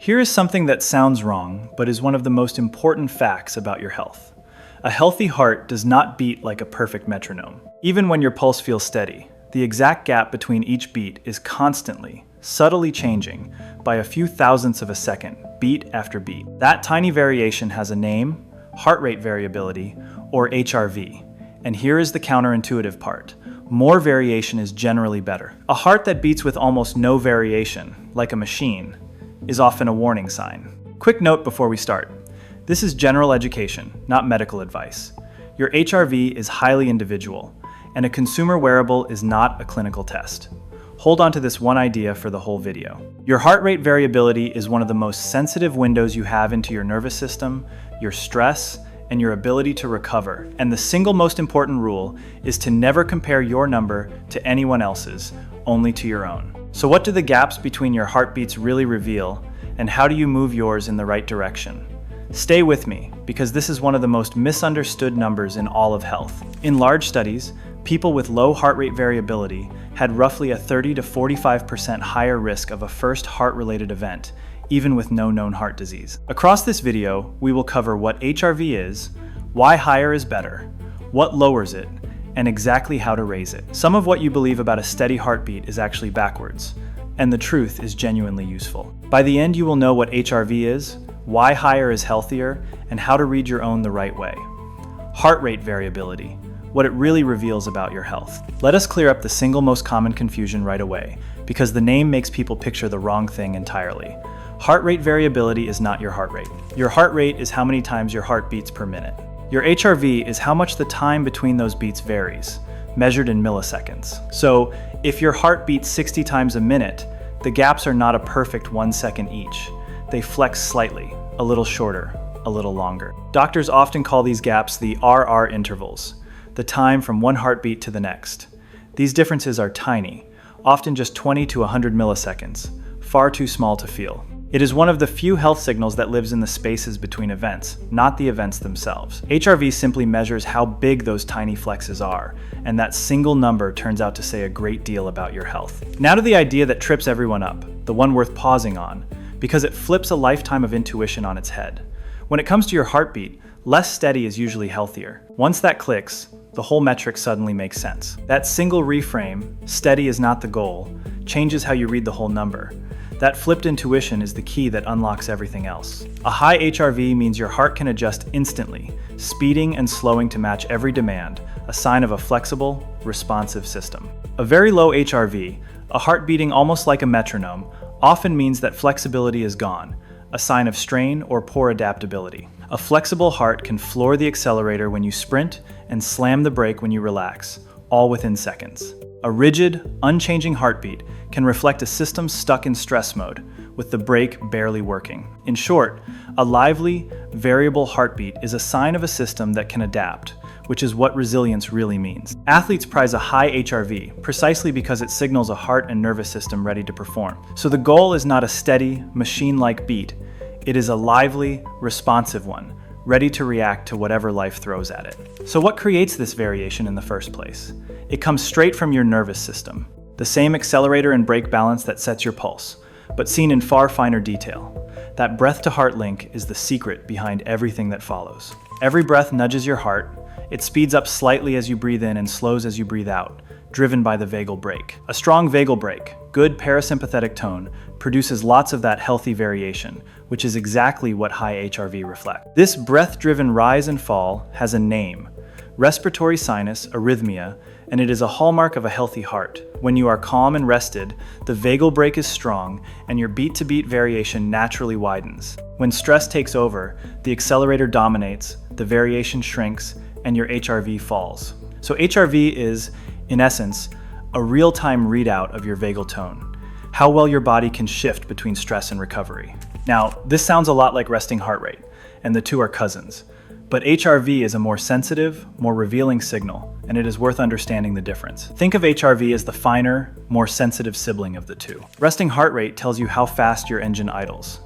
Here is something that sounds wrong, but is one of the most important facts about your health. A healthy heart does not beat like a perfect metronome. Even when your pulse feels steady, the exact gap between each beat is constantly, subtly changing by a few thousandths of a second, beat after beat. That tiny variation has a name, heart rate variability, or HRV. And here is the counterintuitive part. More variation is generally better. A heart that beats with almost no variation, like a machine, is often a warning sign. Quick note before we start. This is general education, not medical advice. Your HRV is highly individual, and a consumer wearable is not a clinical test. Hold on to this one idea for the whole video. Your heart rate variability is one of the most sensitive windows you have into your nervous system, your stress, and your ability to recover. And the single most important rule is to never compare your number to anyone else's, only to your own. So what do the gaps between your heartbeats really reveal, and how do you move yours in the right direction? Stay with me, because this is one of the most misunderstood numbers in all of health. In large studies, people with low heart rate variability had roughly a 30 to 45% higher risk of a first heart-related event, even with no known heart disease. Across this video, we will cover what HRV is, why higher is better, what lowers it, and exactly how to raise it. Some of what you believe about a steady heartbeat is actually backwards, and the truth is genuinely useful. By the end, you will know what HRV is, why higher is healthier, and how to read your own the right way. Heart rate variability, what it really reveals about your health. Let us clear up the single most common confusion right away, because the name makes people picture the wrong thing entirely. Heart rate variability is not your heart rate. Your heart rate is how many times your heart beats per minute. Your HRV is how much the time between those beats varies, measured in milliseconds. So, if your heart beats 60 times a minute, the gaps are not a perfect 1 second each. They flex slightly, a little shorter, a little longer. Doctors often call these gaps the RR intervals, the time from one heartbeat to the next. These differences are tiny, often just 20 to 100 milliseconds, far too small to feel. It is one of the few health signals that lives in the spaces between events, not the events themselves. HRV simply measures how big those tiny flexes are, and that single number turns out to say a great deal about your health. Now to the idea that trips everyone up, the one worth pausing on, because it flips a lifetime of intuition on its head. When it comes to your heartbeat, less steady is usually healthier. Once that clicks, the whole metric suddenly makes sense. That single reframe, steady is not the goal, changes how you read the whole number. That flipped intuition is the key that unlocks everything else. A high HRV means your heart can adjust instantly, speeding and slowing to match every demand, a sign of a flexible, responsive system. A very low HRV, a heart beating almost like a metronome, often means that flexibility is gone, a sign of strain or poor adaptability. A flexible heart can floor the accelerator when you sprint and slam the brake when you relax, all within seconds. A rigid, unchanging heartbeat can reflect a system stuck in stress mode, with the brake barely working. In short, a lively, variable heartbeat is a sign of a system that can adapt, which is what resilience really means. Athletes prize a high HRV precisely because it signals a heart and nervous system ready to perform. So the goal is not a steady, machine-like beat. It is a lively, responsive one, ready to react to whatever life throws at it. So what creates this variation in the first place? It comes straight from your nervous system, the same accelerator and brake balance that sets your pulse, but seen in far finer detail. That breath-to-heart link is the secret behind everything that follows. Every breath nudges your heart. It speeds up slightly as you breathe in and slows as you breathe out, driven by the vagal brake. A strong vagal brake, good parasympathetic tone, produces lots of that healthy variation, which is exactly what high HRV reflects. This breath-driven rise and fall has a name: respiratory sinus arrhythmia, and it is a hallmark of a healthy heart. When you are calm and rested, the vagal brake is strong, and your beat-to-beat variation naturally widens. When stress takes over, the accelerator dominates, the variation shrinks, and your HRV falls. So HRV is, in essence, a real-time readout of your vagal tone, how well your body can shift between stress and recovery. Now, this sounds a lot like resting heart rate, and the two are cousins. But HRV is a more sensitive, more revealing signal, and it is worth understanding the difference. Think of HRV as the finer, more sensitive sibling of the two. Resting heart rate tells you how fast your engine idles.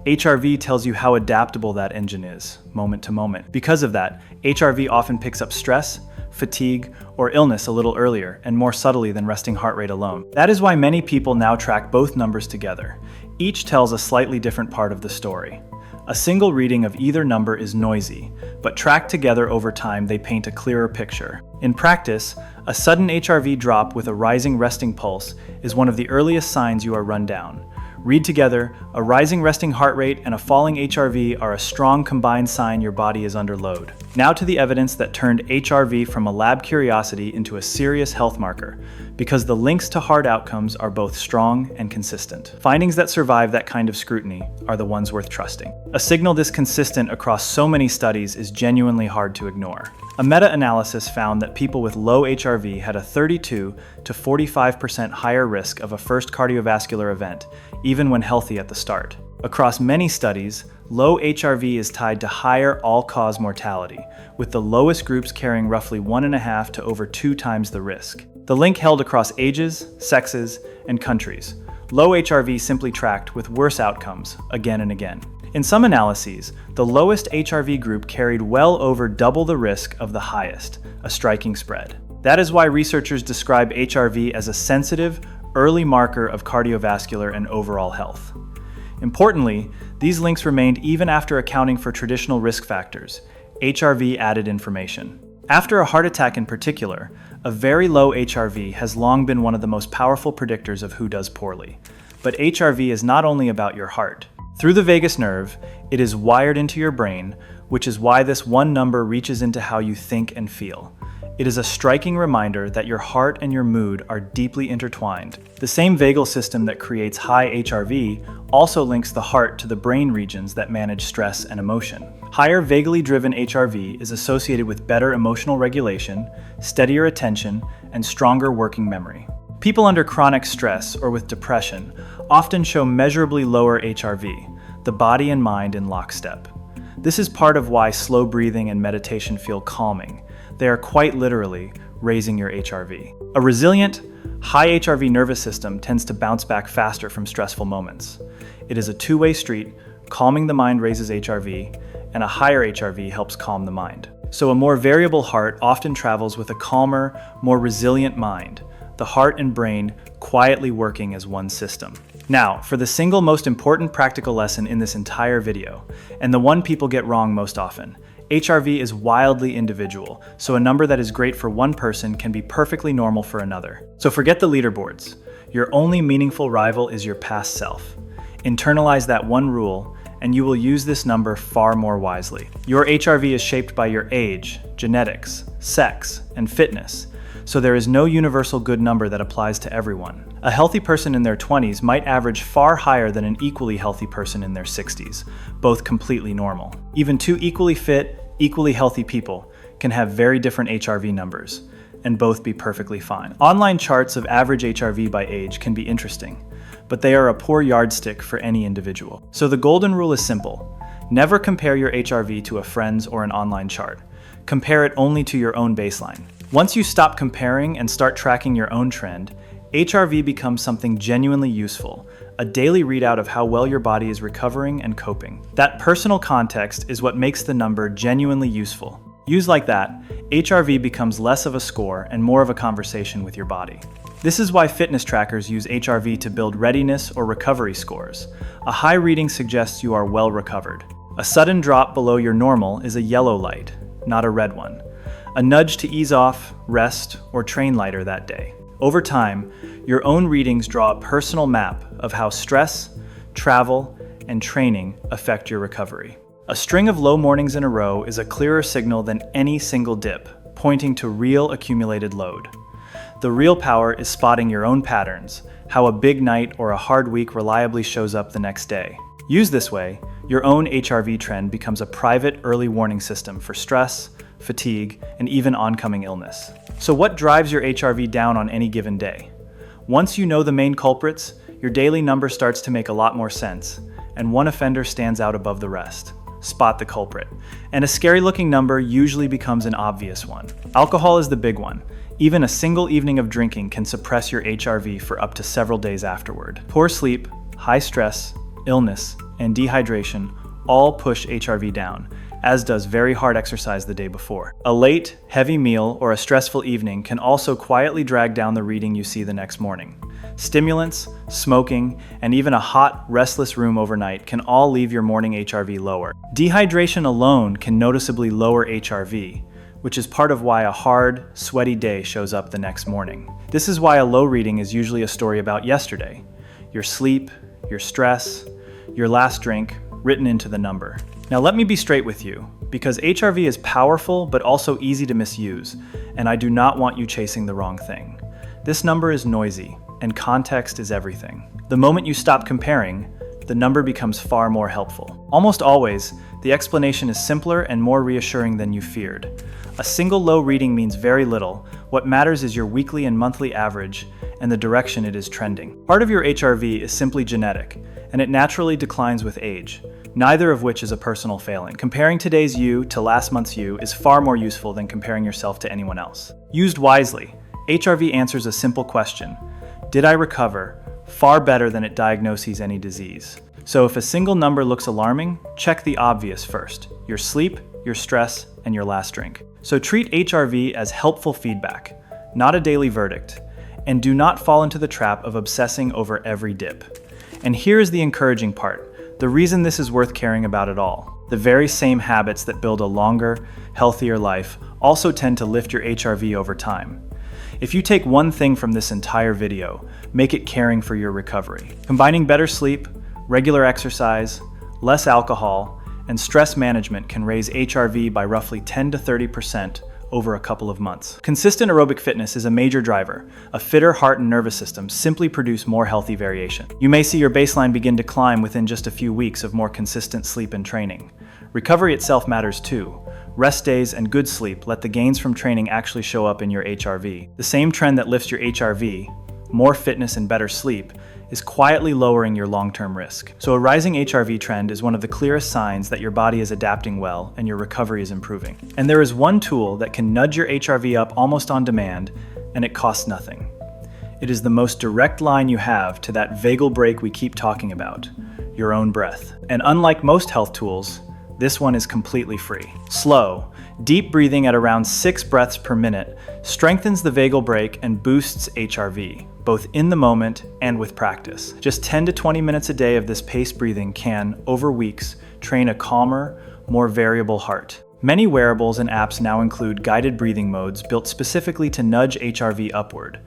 HRV tells you how adaptable that engine is, moment to moment. Because of that, HRV often picks up stress, fatigue, or illness a little earlier and more subtly than resting heart rate alone. That is why many people now track both numbers together. Each tells a slightly different part of the story. A single reading of either number is noisy, but tracked together over time they paint a clearer picture. In practice, a sudden HRV drop with a rising resting pulse is one of the earliest signs you are run down. Read together, a rising resting heart rate and a falling HRV are a strong combined sign your body is under load. Now to the evidence that turned HRV from a lab curiosity into a serious health marker, because the links to hard outcomes are both strong and consistent. Findings that survive that kind of scrutiny are the ones worth trusting. A signal this consistent across so many studies is genuinely hard to ignore. A meta-analysis found that people with low HRV had a 32 to 45% higher risk of a first cardiovascular event, even when healthy at the start. Across many studies, low HRV is tied to higher all-cause mortality, with the lowest groups carrying roughly 1.5 to over 2 times the risk. The link held across ages, sexes, and countries. Low HRV simply tracked with worse outcomes again and again. In some analyses, the lowest HRV group carried well over double the risk of the highest, a striking spread. That is why researchers describe HRV as a sensitive, early marker of cardiovascular and overall health. Importantly, these links remained even after accounting for traditional risk factors. HRV added information. After a heart attack in particular, a very low HRV has long been one of the most powerful predictors of who does poorly. But HRV is not only about your heart. Through the vagus nerve, it is wired into your brain, which is why this one number reaches into how you think and feel. It is a striking reminder that your heart and your mood are deeply intertwined. The same vagal system that creates high HRV also links the heart to the brain regions that manage stress and emotion. Higher vagally driven HRV is associated with better emotional regulation, steadier attention, and stronger working memory. People under chronic stress or with depression often show measurably lower HRV, the body and mind in lockstep. This is part of why slow breathing and meditation feel calming. They are quite literally raising your HRV. A resilient, high HRV nervous system tends to bounce back faster from stressful moments. It is a two-way street. Calming the mind raises HRV, and a higher HRV helps calm the mind. So a more variable heart often travels with a calmer, more resilient mind, the heart and brain quietly working as one system. Now, for the single most important practical lesson in this entire video, and the one people get wrong most often. HRV is wildly individual, so a number that is great for one person can be perfectly normal for another. So forget the leaderboards. Your only meaningful rival is your past self. Internalize that one rule, and you will use this number far more wisely. Your HRV is shaped by your age, genetics, sex, and fitness, so there is no universal good number that applies to everyone. A healthy person in their 20s might average far higher than an equally healthy person in their 60s, both completely normal. Even two equally fit, equally healthy people can have very different HRV numbers, and both be perfectly fine. Online charts of average HRV by age can be interesting, but they are a poor yardstick for any individual. So the golden rule is simple. Never compare your HRV to a friend's or an online chart. Compare it only to your own baseline. Once you stop comparing and start tracking your own trend, HRV becomes something genuinely useful, a daily readout of how well your body is recovering and coping. That personal context is what makes the number genuinely useful. Used like that, HRV becomes less of a score and more of a conversation with your body. This is why fitness trackers use HRV to build readiness or recovery scores. A high reading suggests you are well recovered. A sudden drop below your normal is a yellow light, not a red one. A nudge to ease off, rest, or train lighter that day. Over time, your own readings draw a personal map of how stress, travel, and training affect your recovery. A string of low mornings in a row is a clearer signal than any single dip, pointing to real accumulated load. The real power is spotting your own patterns, how a big night or a hard week reliably shows up the next day. Used this way, your own HRV trend becomes a private early warning system for stress, fatigue, and even oncoming illness. So what drives your HRV down on any given day? Once you know the main culprits, your daily number starts to make a lot more sense, and one offender stands out above the rest. Spot the culprit. And a scary-looking number usually becomes an obvious one. Alcohol is the big one. Even a single evening of drinking can suppress your HRV for up to several days afterward. Poor sleep, high stress, illness, and dehydration all push HRV down, as does very hard exercise the day before. A late, heavy meal or a stressful evening can also quietly drag down the reading you see the next morning. Stimulants, smoking, and even a hot, restless room overnight can all leave your morning HRV lower. Dehydration alone can noticeably lower HRV, which is part of why a hard, sweaty day shows up the next morning. This is why a low reading is usually a story about yesterday. Your sleep, your stress, your last drink, written into the number. Now let me be straight with you, because HRV is powerful but also easy to misuse, and I do not want you chasing the wrong thing. This number is noisy, and context is everything. The moment you stop comparing, the number becomes far more helpful. Almost always, the explanation is simpler and more reassuring than you feared. A single low reading means very little. What matters is your weekly and monthly average and the direction it is trending. Part of your HRV is simply genetic, and it naturally declines with age, neither of which is a personal failing. Comparing today's you to last month's you is far more useful than comparing yourself to anyone else. Used wisely, HRV answers a simple question: did I recover? Far better than it diagnoses any disease. So if a single number looks alarming, check the obvious first: your sleep, your stress, and your last drink. So treat HRV as helpful feedback, not a daily verdict, and do not fall into the trap of obsessing over every dip. And here's the encouraging part: the reason this is worth caring about at all. The very same habits that build a longer, healthier life also tend to lift your HRV over time. If you take one thing from this entire video, make it caring for your recovery. Combining better sleep, regular exercise, less alcohol, and stress management can raise HRV by roughly 10 to 30% over a couple of months. Consistent aerobic fitness is a major driver. A fitter heart and nervous system simply produce more healthy variation. You may see your baseline begin to climb within just a few weeks of more consistent sleep and training. Recovery itself matters too. Rest days and good sleep let the gains from training actually show up in your HRV. The same trend that lifts your HRV, more fitness and better sleep, is quietly lowering your long-term risk. So a rising HRV trend is one of the clearest signs that your body is adapting well and your recovery is improving. And there is one tool that can nudge your HRV up almost on demand, and it costs nothing. It is the most direct line you have to that vagal break we keep talking about: your own breath. And unlike most health tools, this one is completely free. Slow, deep breathing at around 6 breaths per minute strengthens the vagal brake and boosts HRV, both in the moment and with practice. Just 10 to 20 minutes a day of this paced breathing can, over weeks, train a calmer, more variable heart. Many wearables and apps now include guided breathing modes built specifically to nudge HRV upward.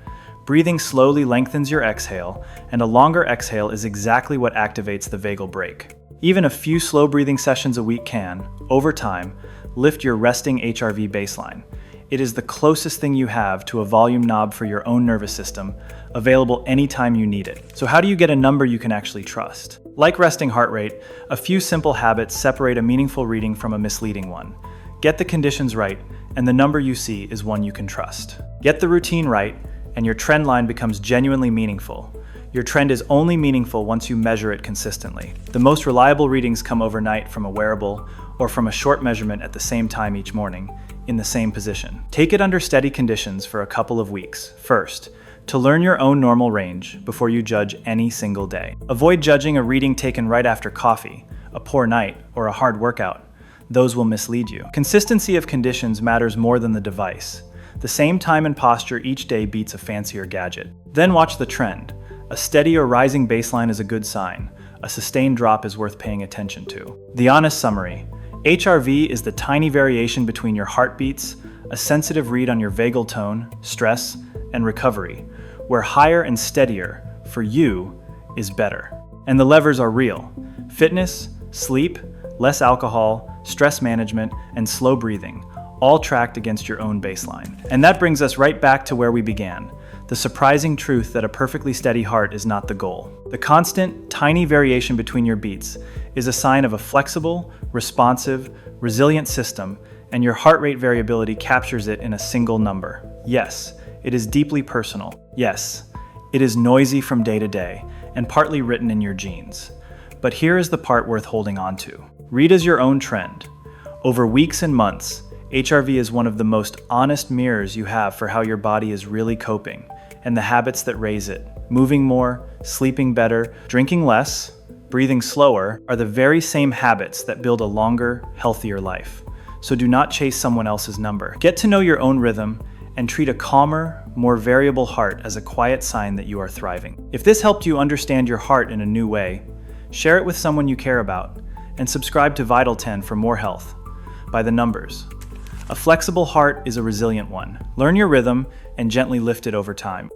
Breathing slowly lengthens your exhale, and a longer exhale is exactly what activates the vagal brake. Even a few slow breathing sessions a week can, over time, lift your resting HRV baseline. It is the closest thing you have to a volume knob for your own nervous system, available anytime you need it. So how do you get a number you can actually trust? Like resting heart rate, a few simple habits separate a meaningful reading from a misleading one. Get the conditions right, and the number you see is one you can trust. Get the routine right, and your trend line becomes genuinely meaningful. Your trend is only meaningful once you measure it consistently. The most reliable readings come overnight from a wearable or from a short measurement at the same time each morning, in the same position. Take it under steady conditions for a couple of weeks, first, to learn your own normal range before you judge any single day. Avoid judging a reading taken right after coffee, a poor night, or a hard workout. Those will mislead you. Consistency of conditions matters more than the device. The same time and posture each day beats a fancier gadget. Then watch the trend. A steady or rising baseline is a good sign. A sustained drop is worth paying attention to. The honest summary: HRV is the tiny variation between your heartbeats, a sensitive read on your vagal tone, stress, and recovery, where higher and steadier, for you, is better. And the levers are real: fitness, sleep, less alcohol, stress management, and slow breathing, all tracked against your own baseline. And that brings us right back to where we began: the surprising truth that a perfectly steady heart is not the goal. The constant, tiny variation between your beats is a sign of a flexible, responsive, resilient system, and your heart rate variability captures it in a single number. Yes, it is deeply personal. Yes, it is noisy from day to day, and partly written in your genes. But here is the part worth holding on to. Read as your own trend. Over weeks and months, HRV is one of the most honest mirrors you have for how your body is really coping, and the habits that raise it. Moving more, sleeping better, drinking less, breathing slower are the very same habits that build a longer, healthier life. So do not chase someone else's number. Get to know your own rhythm and treat a calmer, more variable heart as a quiet sign that you are thriving. If this helped you understand your heart in a new way, share it with someone you care about, and subscribe to Vital 10 for more health by the numbers. A flexible heart is a resilient one. Learn your rhythm and gently lift it over time.